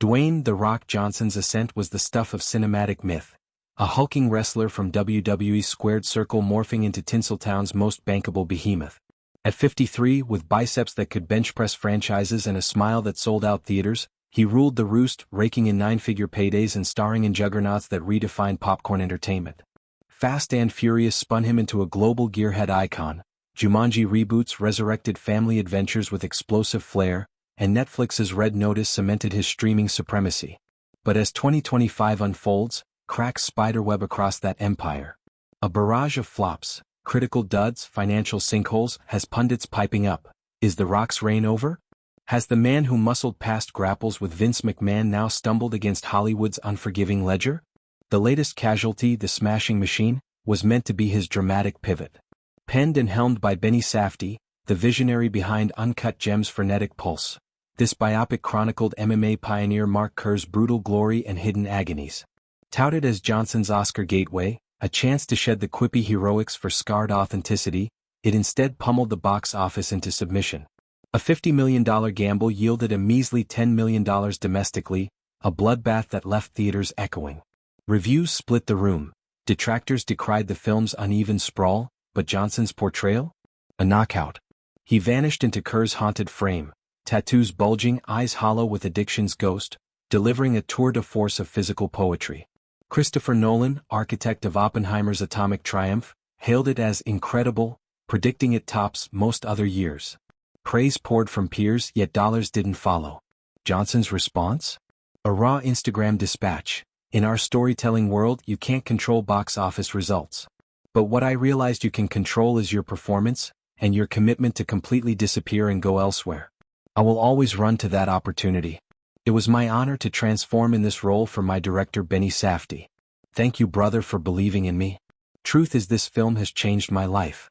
Dwayne "The Rock" Johnson's ascent was the stuff of cinematic myth. A hulking wrestler from WWE's Squared Circle morphing into Tinseltown's most bankable behemoth. At 53, with biceps that could bench press franchises and a smile that sold out theaters, he ruled the roost, raking in nine-figure paydays and starring in juggernauts that redefined popcorn entertainment. Fast and Furious spun him into a global gearhead icon. Jumanji reboots resurrected family adventures with explosive flair, and Netflix's Red Notice cemented his streaming supremacy. But as 2025 unfolds, cracks spiderweb across that empire. A barrage of flops, critical duds, financial sinkholes, has pundits piping up. Is The Rock's reign over? Has the man who muscled past grapples with Vince McMahon now stumbled against Hollywood's unforgiving ledger? The latest casualty, The Smashing Machine, was meant to be his dramatic pivot. Penned and helmed by Benny Safdie, the visionary behind Uncut Gems' frenetic pulse. This biopic chronicled MMA pioneer Mark Kerr's brutal glory and hidden agonies. Touted as Johnson's Oscar gateway, a chance to shed the quippy heroics for scarred authenticity, it instead pummeled the box office into submission. A $50 million gamble yielded a measly $10 million domestically, a bloodbath that left theaters echoing. Reviews split the room. Detractors decried the film's uneven sprawl, but Johnson's portrayal? A knockout. He vanished into Kerr's haunted frame, tattoos bulging, eyes hollow with addiction's ghost, delivering a tour de force of physical poetry. Christopher Nolan, architect of Oppenheimer's atomic triumph, hailed it as incredible, predicting it tops most other years. Praise poured from peers, yet dollars didn't follow. Johnson's response? A raw Instagram dispatch. In our storytelling world, you can't control box office results. But what I realized you can control is your performance, and your commitment to completely disappear and go elsewhere. I will always run to that opportunity. It was my honor to transform in this role for my director Benny Safdie. Thank you, brother, for believing in me. Truth is, this film has changed my life.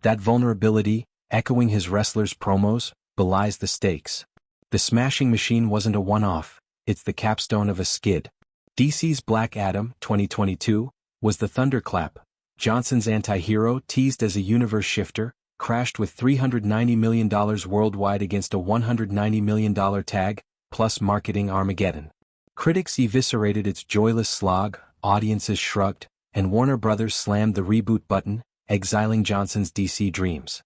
That vulnerability, echoing his wrestlers' promos, belies the stakes. The Smashing Machine wasn't a one-off, it's the capstone of a skid. DC's Black Adam, 2022, was the thunderclap. Johnson's anti-hero, teased as a universe shifter, crashed with $390 million worldwide against a $190 million tag, plus marketing Armageddon. Critics eviscerated its joyless slog, audiences shrugged, and Warner Brothers slammed the reboot button, exiling Johnson's DC dreams.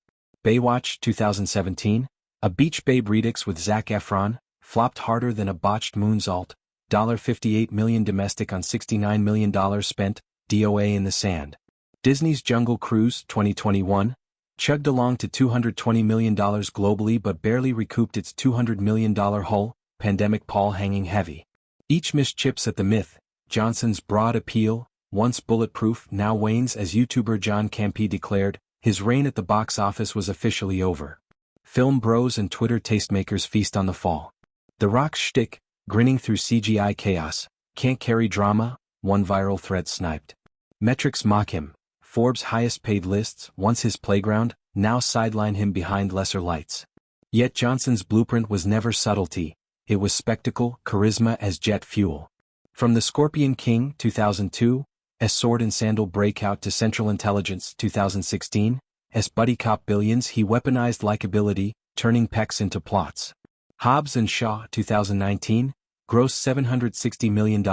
Baywatch, 2017, a Beach Babe redux with Zac Efron, flopped harder than a botched moonsault, $58 million domestic on $69 million spent, DOA in the sand. Disney's Jungle Cruise, 2021, chugged along to $220 million globally but barely recouped its $200 million hull, pandemic pall hanging heavy. Each missed chips at the myth. Johnson's broad appeal, once bulletproof, now wanes. As YouTuber John Campy declared, his reign at the box office was officially over. Film bros and Twitter tastemakers feast on the fall. The Rock's shtick, grinning through CGI chaos, can't carry drama, one viral thread sniped. Metrics mock him. Forbes' highest-paid lists, once his playground, now sideline him behind lesser lights. Yet Johnson's blueprint was never subtlety, it was spectacle, charisma as jet fuel. From The Scorpion King, 2002, as Sword and Sandal breakout to Central Intelligence, 2016, as Buddy Cop Billions, he weaponized likability, turning pecs into plots. Hobbs and Shaw, 2019, grossed $760 million,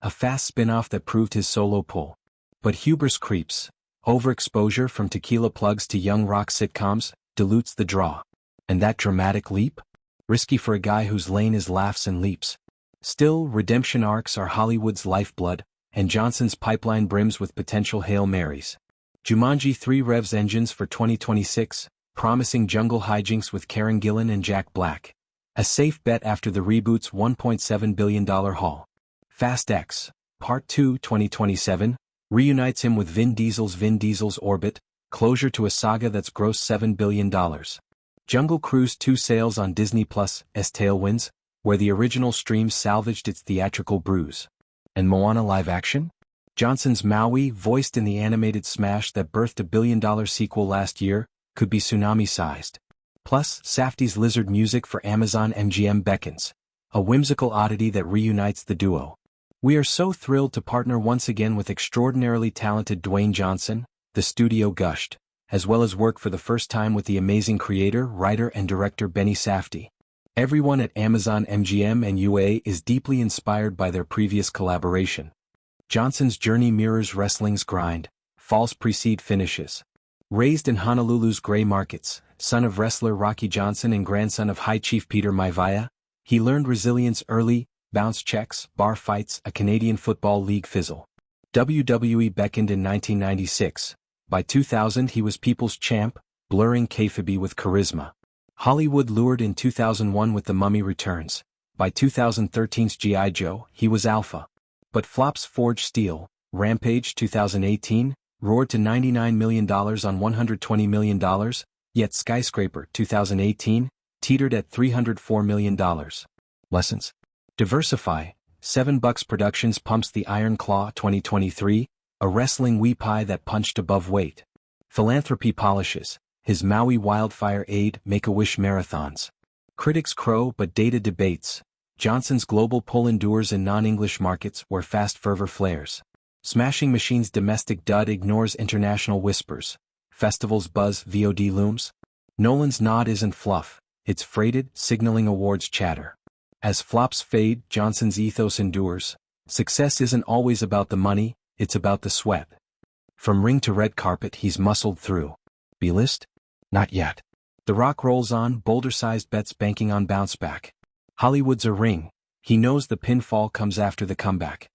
a fast spin-off that proved his solo pull. But hubris creeps. Overexposure from tequila plugs to young rock sitcoms dilutes the draw. And that dramatic leap? Risky for a guy whose lane is laughs and leaps. Still, redemption arcs are Hollywood's lifeblood, and Johnson's pipeline brims with potential Hail Marys. Jumanji 3 revs engines for 2026, promising jungle hijinks with Karen Gillan and Jack Black. A safe bet after the reboot's $1.7 billion haul. Fast X, Part 2, 2027, reunites him with Vin Diesel's Orbit, closure to a saga that's grossed $7 billion. Jungle Cruise 2 sails on Disney Plus' tailwinds, where the original stream salvaged its theatrical bruise. And Moana live action? Johnson's Maui, voiced in the animated smash that birthed a billion-dollar sequel last year, could be tsunami-sized. Plus, Safdie's lizard music for Amazon MGM beckons, a whimsical oddity that reunites the duo. We are so thrilled to partner once again with extraordinarily talented Dwayne Johnson, the studio gushed, as well as work for the first time with the amazing creator, writer and director Benny Safdie. Everyone at Amazon MGM and UA is deeply inspired by their previous collaboration. Johnson's journey mirrors wrestling's grind, falls precede finishes. Raised in Honolulu's gray markets, son of wrestler Rocky Johnson and grandson of High Chief Peter Maivia, he learned resilience early, bounce checks, bar fights, a Canadian Football League fizzle. WWE beckoned in 1996. By 2000 he was People's Champ, blurring kayfabe with charisma. Hollywood lured in 2001 with The Mummy Returns. By 2013's G.I. Joe, he was Alpha. But flops forged steel. Rampage 2018, roared to $99 million on $120 million, yet Skyscraper 2018, teetered at $304 million. Lessons. Diversify. $7 Productions pumps The Iron Claw 2023, a wrestling wee pie that punched above weight. Philanthropy polishes. His Maui Wildfire Aid Make-A-Wish marathons. Critics crow but data debates. Johnson's global pull endures in non-English markets where fast fervor flares. Smashing Machine's domestic dud ignores international whispers. Festivals buzz VOD looms. Nolan's nod isn't fluff, it's freighted, signaling awards chatter. As flops fade, Johnson's ethos endures. Success isn't always about the money, it's about the sweat. From ring to red carpet he's muscled through. B-list? Not yet. The Rock rolls on, boulder-sized bets banking on bounce back. Hollywood's a ring. He knows the pinfall comes after the comeback.